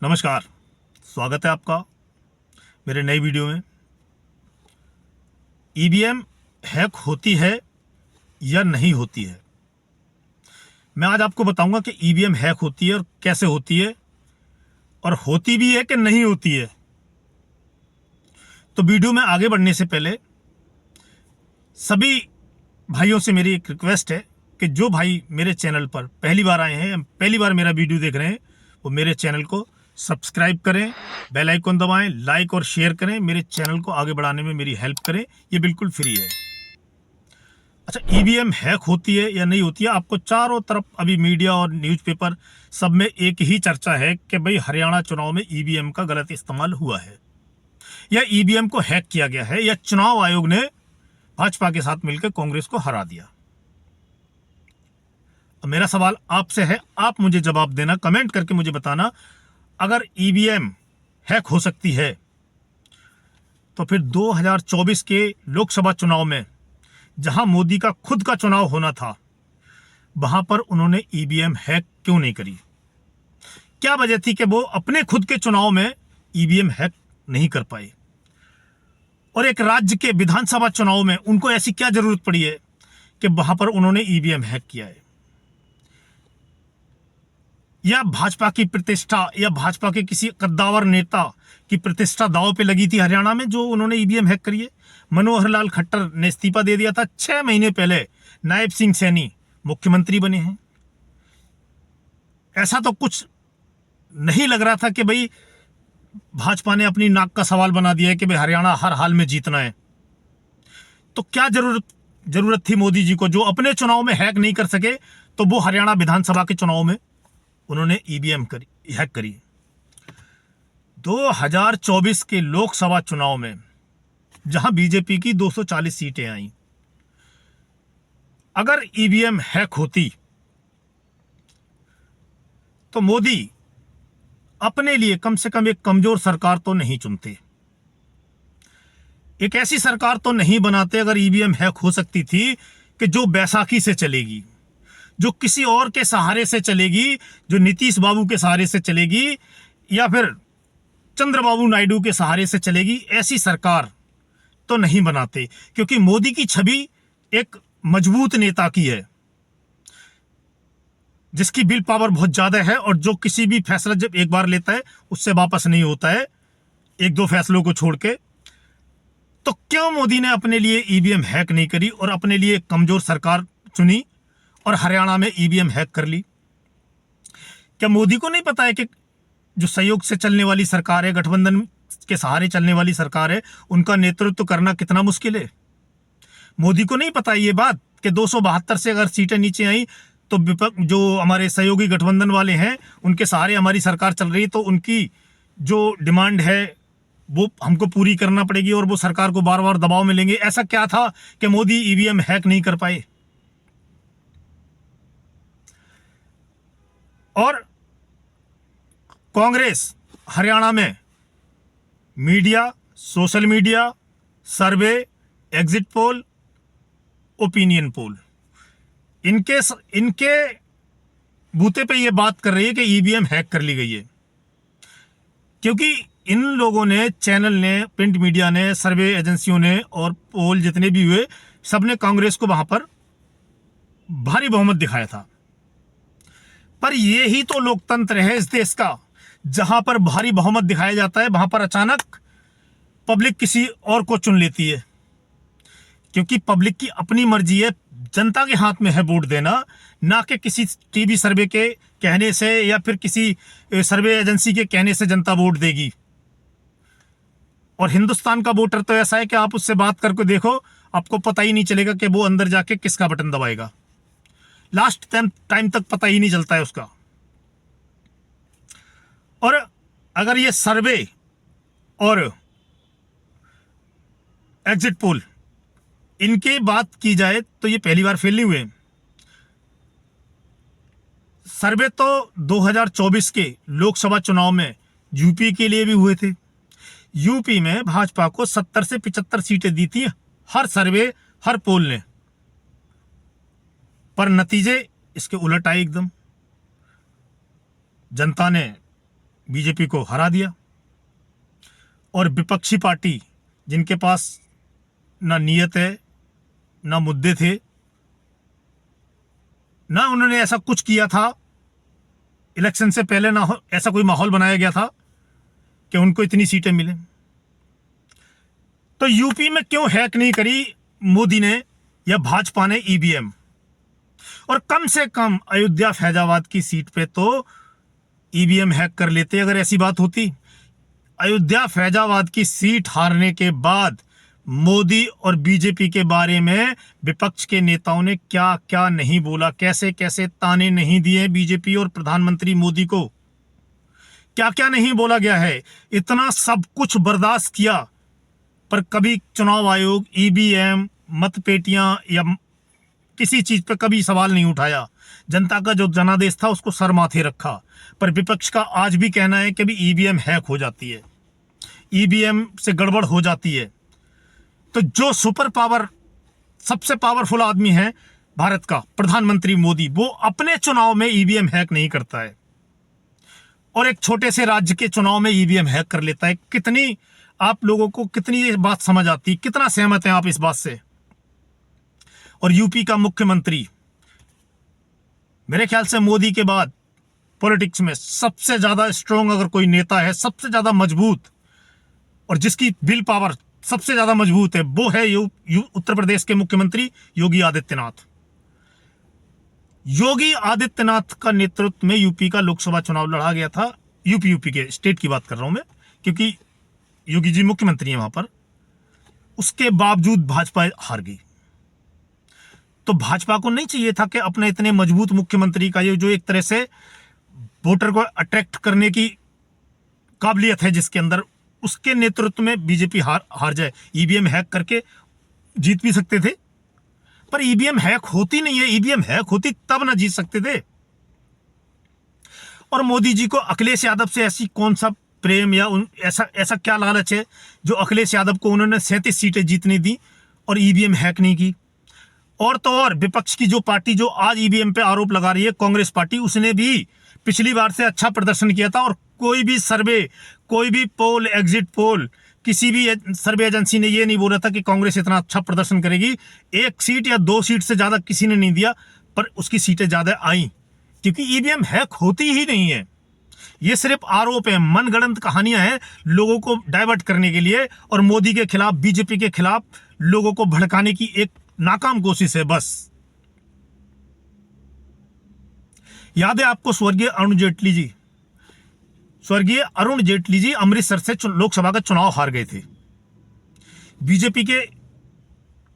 नमस्कार, स्वागत है आपका मेरे नई वीडियो में। ईवीएम हैक होती है या नहीं होती है, मैं आज आपको बताऊंगा कि ईवीएम हैक होती है और कैसे होती है, और होती भी है कि नहीं होती है। तो वीडियो में आगे बढ़ने से पहले सभी भाइयों से मेरी एक रिक्वेस्ट है कि जो भाई मेरे चैनल पर पहली बार आए हैं, पहली बार मेरा वीडियो देख रहे हैं, वो मेरे चैनल को सब्सक्राइब करें, बेल आइकन दबाएं, लाइक और शेयर करें, मेरे चैनल को आगे बढ़ाने में मेरी हेल्प करें। ये बिल्कुल फ्री है। अच्छा, ईवीएम हैक होती है या नहीं होती है? आपको चारों तरफ अभी मीडिया और न्यूज़पेपर सब में एक ही चर्चा है कि भाई हरियाणा चुनाव में ईवीएम का गलत इस्तेमाल हुआ है, या ईवीएम को हैक किया गया है, या चुनाव आयोग ने भाजपा के साथ मिलकर कांग्रेस को हरा दिया। अब मेरा सवाल आपसे है, आप मुझे जवाब देना, कमेंट करके मुझे बताना, अगर ईवीएम हैक हो सकती है तो फिर 2024 के लोकसभा चुनाव में जहां मोदी का खुद का चुनाव होना था, वहां पर उन्होंने ईवीएम हैक क्यों नहीं करी? क्या वजह थी कि वो अपने खुद के चुनाव में ईवीएम हैक नहीं कर पाए, और एक राज्य के विधानसभा चुनाव में उनको ऐसी क्या जरूरत पड़ी है कि वहां पर उन्होंने ईवीएम हैक किया है? या भाजपा की प्रतिष्ठा या भाजपा के किसी कद्दावर नेता की प्रतिष्ठा दांव पे लगी थी हरियाणा में, जो उन्होंने ईवीएम हैक करी है? मनोहर लाल खट्टर ने इस्तीफा दे दिया था 6 महीने पहले, नायब सिंह सैनी मुख्यमंत्री बने हैं। ऐसा तो कुछ नहीं लग रहा था कि भाई भाजपा ने अपनी नाक का सवाल बना दिया है कि भाई हरियाणा हर हाल में जीतना है। तो क्या जरूरत थी मोदी जी को, जो अपने चुनाव में हैक नहीं कर सके, तो वो हरियाणा विधानसभा के चुनाव में उन्होंने ईवीएम हैक करी। 2024 के लोकसभा चुनाव में जहां बीजेपी की 240 सीटें आई, अगर ईवीएम हैक होती तो मोदी अपने लिए कम से कम एक कमजोर सरकार तो नहीं चुनते, एक ऐसी सरकार तो नहीं बनाते अगर ईवीएम हैक हो सकती थी कि जो बैसाखी से चलेगी, जो किसी और के सहारे से चलेगी, जो नीतीश बाबू के सहारे से चलेगी, या फिर चंद्रबाबू नायडू के सहारे से चलेगी। ऐसी सरकार तो नहीं बनाते, क्योंकि मोदी की छवि एक मजबूत नेता की है, जिसकी विल पावर बहुत ज्यादा है, और जो किसी भी फैसला जब एक बार लेता है उससे वापस नहीं होता है, एक दो फैसलों को छोड़ के। तो क्यों मोदी ने अपने लिए ईवीएम हैक नहीं करी और अपने लिए एक कमजोर सरकार चुनी और हरियाणा में ईवीएम हैक कर ली? क्या मोदी को नहीं पता है कि जो सहयोग से चलने वाली सरकार है, गठबंधन के सहारे चलने वाली सरकार है, उनका नेतृत्व करना कितना मुश्किल है? मोदी को नहीं पता ये बात कि 272 से अगर सीटें नीचे आई तो विपक्ष, जो हमारे सहयोगी गठबंधन वाले हैं, उनके सहारे हमारी सरकार चल रही है, तो उनकी जो डिमांड है वो हमको पूरी करना पड़ेगी, और वो सरकार को बार बार दबाव में लेंगे। ऐसा क्या था कि मोदी ईवीएम हैक नहीं कर पाए? और कांग्रेस हरियाणा में मीडिया, सोशल मीडिया, सर्वे, एग्जिट पोल, ओपिनियन पोल, इनके बूते पे ये बात कर रही है कि ईवीएम हैक कर ली गई है, क्योंकि इन लोगों ने, चैनल ने, प्रिंट मीडिया ने, सर्वे एजेंसियों ने और पोल जितने भी हुए, सबने कांग्रेस को वहां पर भारी बहुमत दिखाया था। पर ये ही तो लोकतंत्र है इस देश का, जहां पर भारी बहुमत दिखाया जाता है वहां पर अचानक पब्लिक किसी और को चुन लेती है, क्योंकि पब्लिक की अपनी मर्जी है, जनता के हाथ में है वोट देना, ना कि किसी टीवी सर्वे के कहने से या फिर किसी सर्वे एजेंसी के कहने से जनता वोट देगी। और हिंदुस्तान का वोटर तो ऐसा है कि आप उससे बात करके देखो, आपको पता ही नहीं चलेगा कि वो अंदर जाके किसका बटन दबाएगा, लास्ट टाइम तक पता ही नहीं चलता है उसका। और अगर ये सर्वे और एग्जिट पोल इनके बात की जाए तो ये पहली बार फेल नहीं हुए। सर्वे तो 2024 के लोकसभा चुनाव में यूपी के लिए भी हुए थे। यूपी में भाजपा को 70 से 75 सीटें दी थी हर सर्वे, हर पोल ने, पर नतीजे इसके उलट आए एकदम। जनता ने बीजेपी को हरा दिया। और विपक्षी पार्टी जिनके पास ना नीयत है, ना मुद्दे थे, ना उन्होंने ऐसा कुछ किया था, इलेक्शन से पहले ना ऐसा कोई माहौल बनाया गया था कि उनको इतनी सीटें मिलें। तो यूपी में क्यों हैक नहीं करी मोदी ने या भाजपा ने ईवीएम? और कम से कम अयोध्या फैजाबाद की सीट पे तो ईवीएम हैक कर लेते अगर ऐसी बात होती। अयोध्या फैजाबाद की सीट हारने के बाद मोदी और बीजेपी के बारे में विपक्ष के नेताओं ने क्या क्या नहीं बोला, कैसे कैसे ताने नहीं दिए बीजेपी और प्रधानमंत्री मोदी को, क्या क्या नहीं बोला गया है। इतना सब कुछ बर्दाश्त किया, पर कभी चुनाव आयोग ईवीएम, मतपेटियां या किसी चीज पे कभी सवाल नहीं उठाया। जनता का जो जनादेश था उसको सर माथे रखा। पर विपक्ष का आज भी कहना है कि भी ईवीएम हैक हो जाती है, ईवीएम से गड़बड़ हो जाती है। तो जो सुपर पावर, सबसे पावरफुल आदमी है भारत का, प्रधानमंत्री मोदी, वो अपने चुनाव में ईवीएम हैक नहीं करता है और एक छोटे से राज्य के चुनाव में ईवीएम हैक कर लेता है। कितनी आप लोगों को कितनी ये बात समझ आती, कितना सहमत हैं आप इस बात से? और यूपी का मुख्यमंत्री मेरे ख्याल से मोदी के बाद पॉलिटिक्स में सबसे ज्यादा स्ट्रांग अगर कोई नेता है, सबसे ज्यादा मजबूत और जिसकी विल पावर सबसे ज्यादा मजबूत है, वो है उत्तर प्रदेश के मुख्यमंत्री योगी आदित्यनाथ। योगी आदित्यनाथ का नेतृत्व में यूपी का लोकसभा चुनाव लड़ा गया था। यूपी के स्टेट की बात कर रहा हूं मैं, क्योंकि योगी जी मुख्यमंत्री हैं वहां पर। उसके बावजूद भाजपा हार गई। तो भाजपा को नहीं चाहिए था कि अपने इतने मजबूत मुख्यमंत्री का, ये जो एक तरह से वोटर को अट्रैक्ट करने की काबिलियत है जिसके अंदर, उसके नेतृत्व में बीजेपी हार जाए। ईवीएम हैक करके जीत भी सकते थे, पर ईवीएम हैक होती नहीं है। ईवीएम हैक होती तब ना जीत सकते थे। और मोदी जी को अखिलेश यादव से ऐसी कौन सा प्रेम या ऐसा क्या लालच है जो अखिलेश यादव को उन्होंने 37 सीटें जीतने दी और ईवीएम हैक नहीं की? और तो और विपक्ष की जो पार्टी जो आज ईवीएम पे आरोप लगा रही है, कांग्रेस पार्टी, उसने भी पिछली बार से अच्छा प्रदर्शन किया था और कोई भी सर्वे, कोई भी पोल, एग्जिट पोल, किसी भी सर्वे एजेंसी ने ये नहीं बोला था कि कांग्रेस इतना अच्छा प्रदर्शन करेगी। 1 सीट या 2 सीट से ज्यादा किसी ने नहीं दिया, पर उसकी सीटें ज्यादा आई क्योंकि ईवीएम हैक होती ही नहीं है। ये सिर्फ आरोप है, मनगढ़ंत कहानियां हैं लोगों को डाइवर्ट करने के लिए और मोदी के खिलाफ, बीजेपी के खिलाफ लोगों को भड़काने की एक नाकाम कोशिश है बस। याद है आपको स्वर्गीय अरुण जेटली जी अमृतसर से लोकसभा का चुनाव हार गए थे। बीजेपी के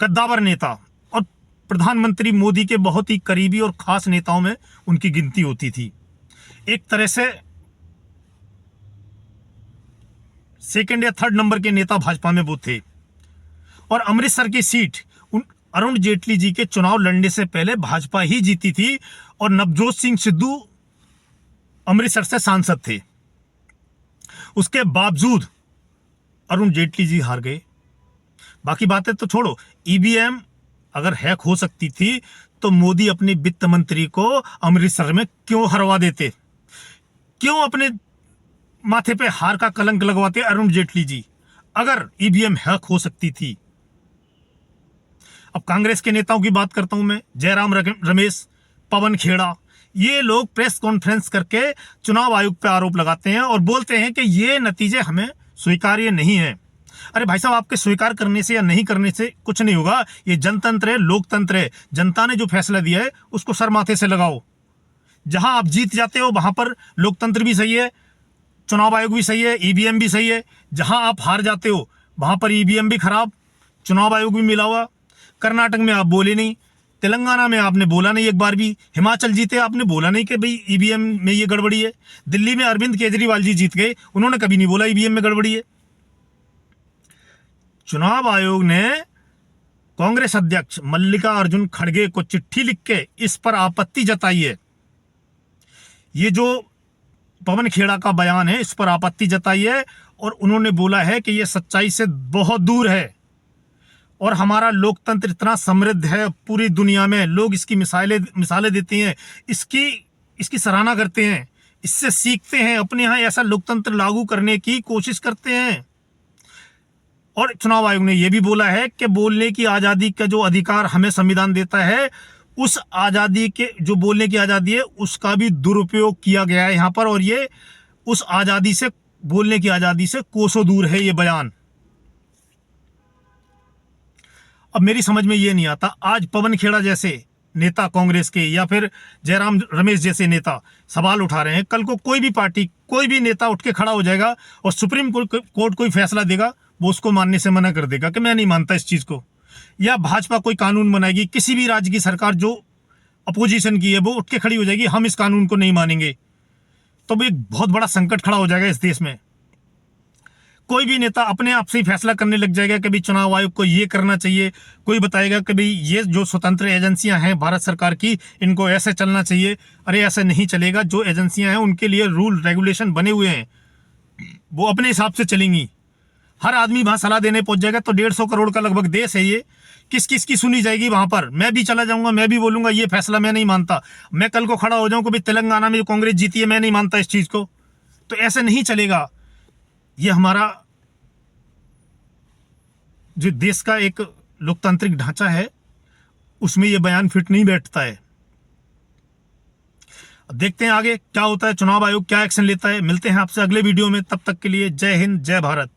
कद्दावर नेता और प्रधानमंत्री मोदी के बहुत ही करीबी और खास नेताओं में उनकी गिनती होती थी। एक तरह से सेकंड या थर्ड नंबर के नेता भाजपा में वो थे। और अमृतसर की सीट अरुण जेटली जी के चुनाव लड़ने से पहले भाजपा ही जीती थी और नवजोत सिंह सिद्धू अमृतसर से सांसद थे। उसके बावजूद अरुण जेटली जी हार गए। बाकी बातें तो छोड़ो, ईवीएम अगर हैक हो सकती थी तो मोदी अपने वित्त मंत्री को अमृतसर में क्यों हरवा देते? क्यों अपने माथे पे हार का कलंक लगवाते अरुण जेटली जी, अगर ईवीएम हैक हो सकती थी? अब कांग्रेस के नेताओं की बात करता हूं मैं, जयराम रमेश, पवन खेड़ा, ये लोग प्रेस कॉन्फ्रेंस करके चुनाव आयोग पे आरोप लगाते हैं और बोलते हैं कि ये नतीजे हमें स्वीकार्य नहीं है। अरे भाई साहब, आपके स्वीकार करने से या नहीं करने से कुछ नहीं होगा। ये जनतंत्र है, लोकतंत्र है। जनता ने जो फैसला दिया है उसको सर माथे से लगाओ। जहां आप जीत जाते हो वहां पर लोकतंत्र भी सही है, चुनाव आयोग भी सही है, ईवीएम भी सही है। जहां आप हार जाते हो वहां पर ईवीएम भी खराब, चुनाव आयोग भी मिला हुआ। कर्नाटक में आप बोले नहीं, तेलंगाना में आपने बोला नहीं एक बार भी, हिमाचल जीते आपने बोला नहीं कि भाई ईवीएम में ये गड़बड़ी है। दिल्ली में अरविंद केजरीवाल जी जीत गए, उन्होंने कभी नहीं बोला ईवीएम में गड़बड़ी है। चुनाव आयोग ने कांग्रेस अध्यक्ष मल्लिकार्जुन खड़गे को चिट्ठी लिख के इस पर आपत्ति जताई है। ये जो पवन खेड़ा का बयान है, इस पर आपत्ति जताई है और उन्होंने बोला है कि ये सच्चाई से बहुत दूर है और हमारा लोकतंत्र इतना समृद्ध है, पूरी दुनिया में लोग इसकी मिसालें देते हैं, इसकी सराहना करते हैं इससे सीखते हैं, अपने यहाँ ऐसा लोकतंत्र लागू करने की कोशिश करते हैं। और चुनाव आयोग ने यह भी बोला है कि बोलने की आज़ादी का जो अधिकार हमें संविधान देता है, उस आज़ादी के जो बोलने की आज़ादी है उसका भी दुरुपयोग किया गया है यहाँ पर, और ये उस आज़ादी से, बोलने की आज़ादी से कोसों दूर है ये बयान। अब मेरी समझ में ये नहीं आता, आज पवन खेड़ा जैसे नेता कांग्रेस के या फिर जयराम रमेश जैसे नेता सवाल उठा रहे हैं, कल को कोई भी पार्टी, कोई भी नेता उठ के खड़ा हो जाएगा और सुप्रीम कोर्ट कोई फैसला देगा, वो उसको मानने से मना कर देगा कि मैं नहीं मानता इस चीज़ को। या भाजपा कोई कानून बनाएगी, किसी भी राज्य की सरकार जो अपोजिशन की है वो उठ के खड़ी हो जाएगी, हम इस कानून को नहीं मानेंगे, तो एक बहुत बड़ा संकट खड़ा हो जाएगा इस देश में। कोई भी नेता अपने आप से ही फैसला करने लग जाएगा कि भाई चुनाव आयोग को ये करना चाहिए, कोई बताएगा कि भाई ये जो स्वतंत्र एजेंसियां हैं भारत सरकार की, इनको ऐसे चलना चाहिए। अरे ऐसे नहीं चलेगा, जो एजेंसियां हैं उनके लिए रूल रेगुलेशन बने हुए हैं, वो अपने हिसाब से चलेंगी। हर आदमी वहां सलाह देने पहुंच जाएगा, तो 150 करोड़ का लगभग देश है ये, किस किस की सुनी जाएगी वहां पर। मैं भी चला जाऊंगा, मैं भी बोलूंगा ये फैसला मैं नहीं मानता, मैं कल को खड़ा हो जाऊं कि भाई तेलंगाना में जो कांग्रेस जीती है मैं नहीं मानता इस चीज को, तो ऐसे नहीं चलेगा। ये हमारा जो देश का एक लोकतांत्रिक ढांचा है उसमें ये बयान फिट नहीं बैठता है। देखते हैं आगे क्या होता है, चुनाव आयोग क्या एक्शन लेता है। मिलते हैं आपसे अगले वीडियो में, तब तक के लिए जय हिंद, जय भारत।